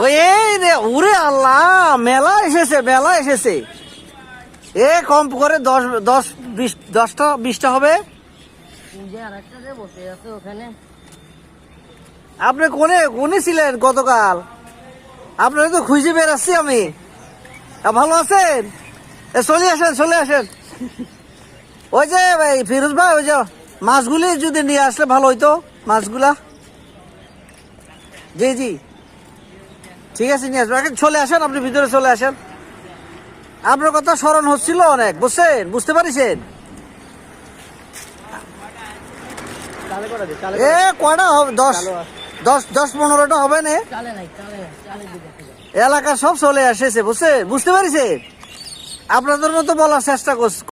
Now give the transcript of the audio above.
ওই এই রে, ওরে আল্লাহ, মেলা এসেছে, মেলা এসেছে। এ কম করে 10টা 20টা হবে। আপনি কোনে ছিলেন গতকাল? আপনারা তো খুঁজে বেড়াচ্ছি আমি। ভালো আছেন? চলে আসেন। ওই যে ভাই ফিরোজ ভাই, ওই যে মাছগুলি যদি নিয়ে আসলে ভালো হইতো, মাছগুলা। জি ঠিক আছে, নিয়ে আসবেন। চলে আসেন, আপনি ভিতরে চলে আসেন। আপনার কথা স্মরণ হচ্ছিল অনেক, বুঝতে পারিছেন? এ কয়টা হবে? 10-15টা হবে না? এলাকার সব চলে আসেছে, বুঝতে পারিছেন? আপনাদের মতো বলার চেষ্টা করছি।